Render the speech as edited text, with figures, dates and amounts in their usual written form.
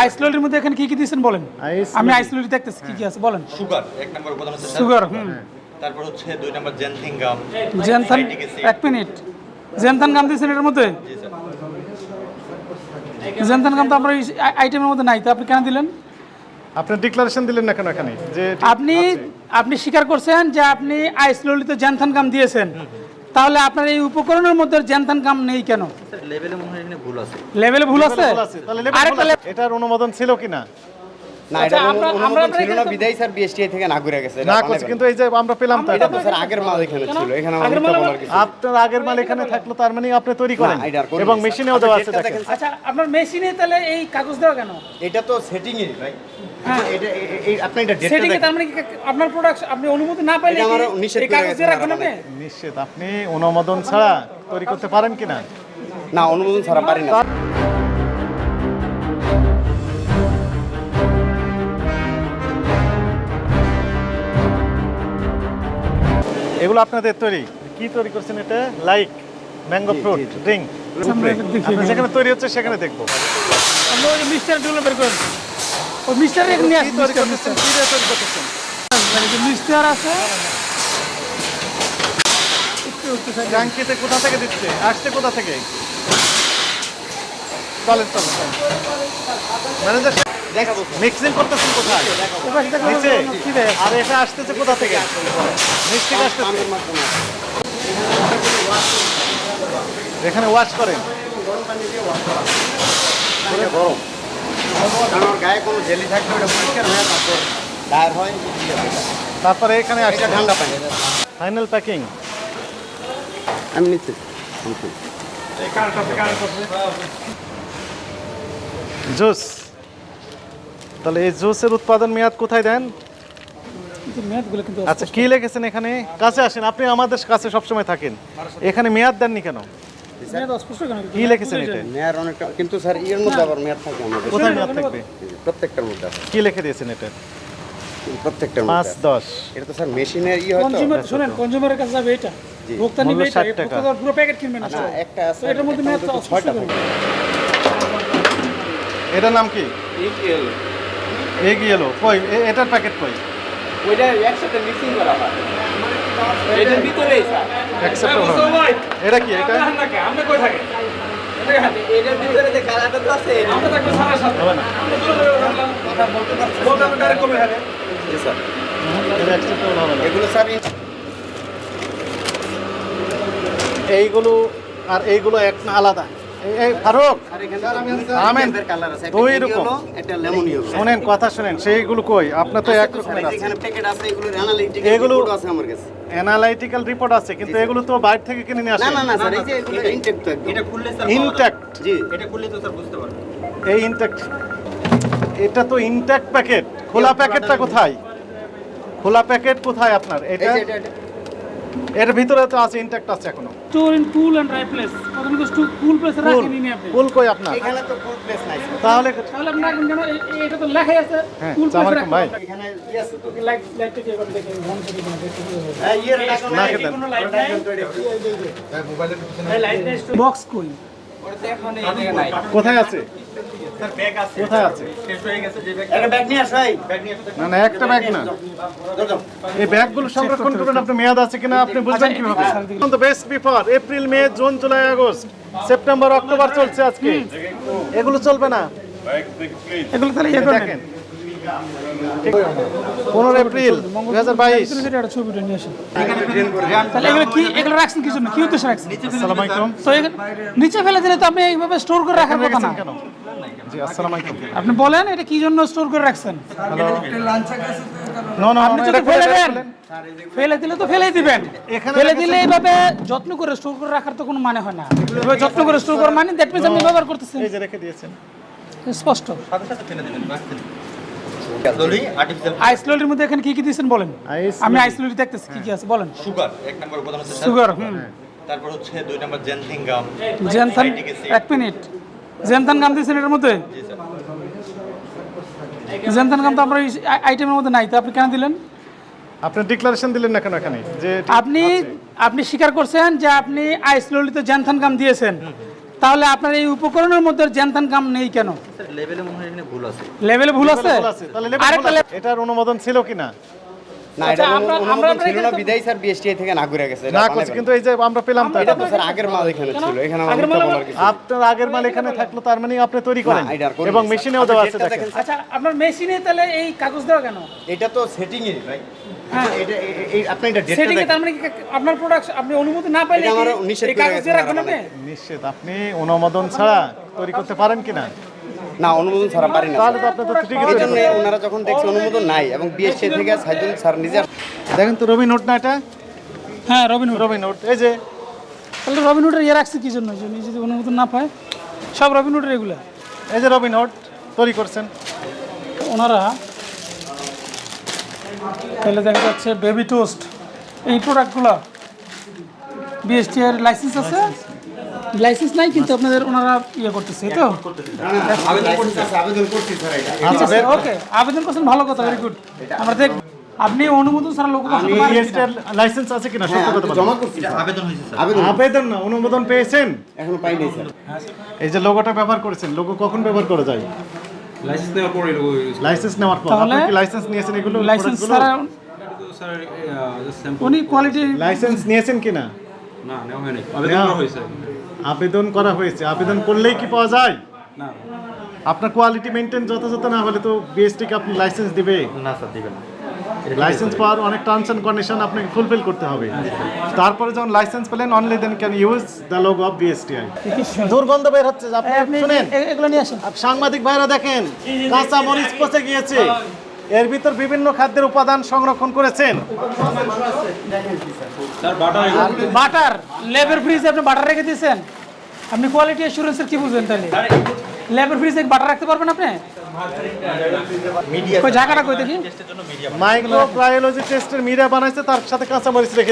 আইসলোলির মধ্যে এখানে কি কি দিয়েছেন বলেন। আমি আইসলোলি দেখতেছি কি কি আছে বলেন। সুগার এক নম্বর উপাদান হচ্ছে সুগার, তারপর হচ্ছে 2 নম্বর জেনথিনগাম, জেনথান, এক মিনিট, জেনথান গাম দিয়েছেন এর মধ্যে। জি স্যার। জেনথান গাম তো আমরা আইটেমের মধ্যে নাই, তো আপনি কেন দিলেন? আপনি ডিক্লারেশন দিলেন না কেন এখানে যে আপনি স্বীকার করছেন যে আপনি আইসলোলিতে জেনথান গাম দিয়েছেন, তাহলে আপনার এই উপকরণের মধ্যে জেনথান গাম নেই কেন? স্যার লেভেলে মনে হয় এখানে ভুল আছে। লেভেলে ভুল আছে। তাহলে লেভেল এটার অনুমোদন ছিল কিনা? না, আচ্ছা, এটা আমরা অনুমোদন ছিল না এখানে তো- বিদায় স্যার বিএসটিআই থেকে না ঘুরে গেছে। না করছে, কিন্তু এই যে আমরা পেলাম তো এটা এটা তো স্যার আগের মাল এখানে ছিল, এখানে আগের মাল বলার কিছু আপনার আগের মাল এখানে থাকলো, তার মানে আপনি তৈরি করেন না, এটা আর করিনি এবং স্যার। মেশিনেও আপনি দেওয়া আছে ডেটটা দেখেন। দেখেন। আচ্ছা, আপনার মেশিনে তাহলে এই কাগজ দেওয়া কেন? এটা তো সেটিং এর ভাই। হ্যাঁ। এটা এই আপনি এটা ডেটটা সেটিংয়ে দেখেন। তার মানে কি আপনার প্রোডাক্ট আপনি অনুমতি না পাইলে এটা আমার কি নিষেধ এই করে কাগজ গেছে দিয়ে রাখবেন আপনি? নিশ্চিত আপনি অনুমোদন ছাড়া তৈরি করতে পারেন কিনা? না, অনুমোদন ছাড়া পারি না। এগুলো আপনাদের তৈরি কি তৈরি করছেন? এটা লাইক ম্যাঙ্গো ফ্রুট ড্রিঙ্ক। আপনি যেখানে তৈরি হচ্ছে সেখানে দেখবো আমরা ওই মিক্সচার গুলো বের করেন। ওই মিক্সচার এখানে নিয়ে কি আসুন। তৈরি করতেছেন, কি দিয়ে তৈরি করতেছেন। মিক্সচার আছে। ট্যাঙ্কিতে কোথা থেকে দিচ্ছে, আসছে কোথা থেকে? চলেন চলেন ম্যানেজার দেখাবো মিক্সিং করতেছেন কোথায়? এবার সেটা নিচে? কি দেয়? আর এটা আসতেছে কোথা থেকে? নিচ থেকে আসতেছে। পাম্পের মাধ্যমে। এখানে ওয়াশ করেন। এটা গরম। কারণ ওর গায়ে কোনো জেলি থাকলে ওটা পরিষ্কার হয়ে তারপর গায়ের হয় দিয়ে দেবে। তারপরে এখানে আসছে এটা ঠান্ডা পানি। ফাইনাল প্যাকিং আমি নিচ্ছি। জুস। তাহলে এই জুসের উৎপাদন মেয়াদ কোথায় দেন? কিন্তু মেয়াদগুলো কিন্তু আচ্ছা, কি লিখেছেন এখানে? কাছে আসেন, আপনি আমাদের কাছে সবসময় থাকেন, এখানে মেয়াদ দেননি কেন? মেয়াদ অস্পষ্ট কেন? কি লিখেছেন এটা? মেয়ার অনেকটা, কিন্তু স্যার এর মধ্যে আবার মেয়াদ থাকে আমাদের কোথায় মেয়াদ থাকবে? প্রত্যেকটার মধ্যে আছে। কি লিখে দিয়েছেন এটা? প্রত্যেকটার 5, মধ্যে 10। এটা তো স্যার মেশিনের ই হয়তো। কনজিউমার শুনেন, কনজিউমারের কাছে যাবে এটা, ভোক্তা নিবে মূল্য এটা, 60 টাকা। ভোক্তা পুরো প্যাকেট কিনবে না। না, একটা আছে, তো এটার মধ্যে মেয়াদ তো একটা ছয়টা 6টা থাকে। এটার নাম কি? এগিয়েলো। কই এটার প্যাকেট কই? ওইটা একসাথে মিক্সিং করা হয় এটার ভিতরেই স্যার অ্যাকসেপ্ট হবে। এটা কি? এটা আপনি কই থাকেন? এটার ভিতরে যে কালারটা তো আছে আমরা থাকবো সারা সাথে। হবে না। কথা বলতে পারছি। বলতে আপনি ডাইরেক্ট কমে থাকে। জি স্যার। এটা অ্যাকসেপ্টেবল হবে না। এগুলো স্যার এইগুলো আর এইগুলো এক না আলাদা। এই ফারুক আমেন, কালার আছে, দুই একটা রকম। yellow, একটা লেমন ইয়েলো। শোনেন, কথা শোনেন, সেইগুলো কই? আপনার তো এক রকমের আছে। এখানে প্যাকেট আছে, এগুলোর অ্যানালিটিক এগুলো- রিপোর্ট আছে আমার কাছে। অ্যানালাইটিক্যাল রিপোর্ট আছে, কিন্তু এগুলো তো বাইরে থেকে কিনে নিয়ে না আসে। না না স্যার, এই যে এগুলো ইনটেক তো একদম। এটা খুললে স্যার ইনট্যাক্ট। জি, এটা খুললে তো স্যার বুঝতে পারবেন। এই ইনট্যাক্ট, এটা তো ইনট্যাক্ট প্যাকেট। খোলা প্যাকেটটা কোথায়? খোলা প্যাকেট কোথায় আপনার? এই এটা যে এটা এর ভিতরে তো আছে, ইনট্যাক্ট আছে এখনো। Store in cool and dry place. প্রথমে তো কুল প্লেসে ফুল রাখেনি নি আপনি। ফুল কই আপনার? এখানে তো ফুল প্লেস নাই স্যার। তাহলে তাহলে আপনি রাখবেন কেন? এটা তো লেখাই আছে হ্যাঁ, কুল সালাম প্লেসে আলাইকুম ভাই। রাখবেন। এখানে ই আছে তো। লাইট লাইটটা কি করে দেখেন? মন থেকে দেখেন। হ্যাঁ, ইয়ের লাগানো না নাই। খেতেন। কোনো লাইট নাই। এই লাইট নাই। বক্স কই? কোথায় আছে? স্যার ব্যাগ আছে। কোথায় আছে? শেষ হয়ে গেছে যে ব্যাগ। একটা ব্যাগ নিয়ে আসো এই। ব্যাগ নিয়ে আসো। না না, একটা ব্যাগ না। এই ব্যাগগুলো সংরক্ষণ করবেন, আপনি মেয়াদ আছে কিনা আপনি বুঝবেন কিভাবে? তো best before April, May, June, July, August, September, October চলছে আজকে। এগুলো চলবে না। এগুলো তাহলে ইয়ে করবেন। দেখেন 15 এপ্রিল 2022। একটা ছবিটা নিয়ে আসেন। তাহলে এগুলো কি, এগুলো রাখছেন কি জন্য? কি উদ্দেশ্যে রাখছেন? আসসালামু আলাইকুম। তো এগুলো নিচে ফেলে দিলে তো আপনি এইভাবে স্টোর করে রাখার কথা না। রেখেছেন কেন? জি, আসসালামু আলাইকুম। আপনি বলেন এটা কি জন্য স্টোর করে রাখছেন? নো নো, আপনি যদি ফেলে দেন, ফেলে দিলে তো ফেলেই দিবেন। এখানে ফেলে দিলে এইভাবে যত্ন করে স্টোর করে রাখার তো কোনো মানে হয় না। এভাবে যত্ন করে স্টোর করা মানে দ্যাট মিন্স আপনি ব্যবহার করতেছেন। এই যে রেখে দিয়েছেন। স্পষ্ট। সাথে সাথে ফেলে দিবেন, রাখতে দিবেন। দলি আর্টিফিশিয়াল আইসলোলির মধ্যে এখানে কি কি দিয়েছেন বলেন। আইসলোলি। আমি আইসলোলি দেখতেছি কি কি আছে বলেন। সুগার এক নম্বর উপাদান হচ্ছে সুগার, তারপর হচ্ছে 2 নম্বর জেনথিনগাম, জেনথান, এক মিনিট, জেনথান গাম দিয়েছেন এর মধ্যে। জি স্যার। জেনথান গাম তো আমরা আইটেমের মধ্যে নাই, তো আপনি কেন দিলেন? আপনি ডিক্লারেশন দিলেন না কেন এখানে যে আপনি স্বীকার করছেন যে আপনি আইসলোলিতে জেনথান গাম দিয়েছেন, তাহলে আপনার এই উপকরণের মধ্যে জ্যানথান কাম নেই কেন? স্যার লেভেলে মনে হয় এখানে ভুল আছে। লেভেলে ভুল আছে? ভুল আছে, তাহলে level আরেকটা ভুল আছে। এটার অনুমোদন ছিল কিনা? না, আচ্ছা, এটা আমরা অনুমোদন আপনার ছিল না এখানে তো- বিদায় স্যার বিএসটিআই থেকে না ঘুরে গেছে। এটা না বানায় করছে, কিন্তু এই যে আমরা পেলাম তো এটা এটা। তো স্যার আগের মাল এখানে ছিল, এখানে আমার আগের মিথ্যা মাল বলার কিছু নেই। আপনার আগের মাল এখানে থাকলো, তার মানে আপনি তৈরি করেন না, এটা আর করিনি, এবং স্যার। মেশিনেও দেওয়া আছে আপনি দেখেন। আচ্ছা, আপনার মেশিনে তাহলে এই কাগজ দেওয়া কেন? এটা তো সেটিং এর ভাই। হ্যাঁ। এটা এই আপনি এটা ডেটটা সেটিং এ দেখেন। তার মানে কি আপনার প্রোডাক্ট আপনি অনুমতি না পাইলে এটা কি আমার নিষেধ এই করে কাগজ গেছে দিয়ে রাখবেন তারা আপনি? নিশ্চিত আপনি অনুমোদন ছাড়া তৈরি করতে পারেন কিনা? না, অনুমোদন ছাড়া পারি না। তাহলে তো আপনি তো ঠিকই এই তৈরি জন্য করেন। ওনারা যখন দেখছে অনুমোদন নাই এবং বিএসটিআই থেকে সাইদুল স্যার নিজে দেখেন তো রবি নোট না এটা? হ্যাঁ, রবিনহুড। রবি নোট এই যে, তাহলে রবিনহুডের ইয়ে রাখছে কি জন্য? যে যদি অনুমোদন না পায় সব রবিনহুডের এগুলা এই যে রবি নোট তৈরি করছেন। ওনারা তাহলে দেখা যাচ্ছে বেবি টোস্ট এই প্রোডাক্টগুলো বিএসটি এর লাইসেন্স আছে, লাইসেন্স নাই কিন্তু আপনাদের ওনারা ইয়ে করতেছে তো। আবেদন করছি স্যার এটা। ঠিক আছে, ওকে, আবেদন করছেন, ভালো কথা, ভেরি গুড। আমরা দেখ আপনি অনুমোদন ছাড়া লোক বিএসটিআর লাইসেন্স আছে কিনা হ্যাঁ, সত্য আমি কথা তো বলেন। জমা করছি স্যার। আবেদন হয়েছে স্যার। আবেদন আবেদন না, অনুমোদন পেয়েছেন? এখনো পাইনি স্যার। এই যে লোগোটা ব্যবহার করেছেন, লোগো কখন ব্যবহার করা যায়? লাইসেন্স নেওয়ার পরে লোগো ইউজ লাইসেন্স নেওয়ার পর। তাহলে আপনি কি লাইসেন্স নিয়েছেন এগুলো? লাইসেন্স প্রোডাক্টগুলো? ছাড়া স্যার স্যাম্পল উনি কোয়ালিটি লাইসেন্স নিয়েছেন কিনা? না নেওয়া হয়নি, আবেদন নেওয়া- করা হয়েছে। আবেদন করা হয়েছে, আবেদন করলেই কি পাওয়া যায়? না আপনার কোয়ালিটি মেনটেন যথাযথ না হলে তো বিএসটি কে আপনি লাইসেন্স দিবে। না স্যার দিবেন না। লাইসেন্স পাওয়ার অনেক টার্মস এন্ড কন্ডিশন আপনাকে ফুলফিল করতে হবে। তারপরে যখন লাইসেন্স পেলেন, only then can use the logo of BSTI. দুর্গন্ধ বের হচ্ছে, আপনি শুনেন। এগুলো নিয়ে আসেন। সাংবাদিক ভাইরা দেখেন, কাঁচা মরিচ পচে গিয়েছে, এর ভিতর বিভিন্ন খাদ্যের উপাদান সংরক্ষণ করেছেন। স্যার বাটার বাটার ল্যাবের ফ্রিজে আপনি বাটার রেখে দিয়েছেন, আপনি কোয়ালিটি অ্যাসুরেন্সের কি বুঝবেন? তাহলে ল্যাবের ফ্রিজে বাটার রাখতে পারবেন আপনি? মিডিয়া কই জায়গাটা কই দেখি। টেস্টের জন্য মিডিয়া মাইক্রোবায়োলজি টেস্টের মিরা বানাইছে, তার সাথে কাঁচা মরিচ রেখে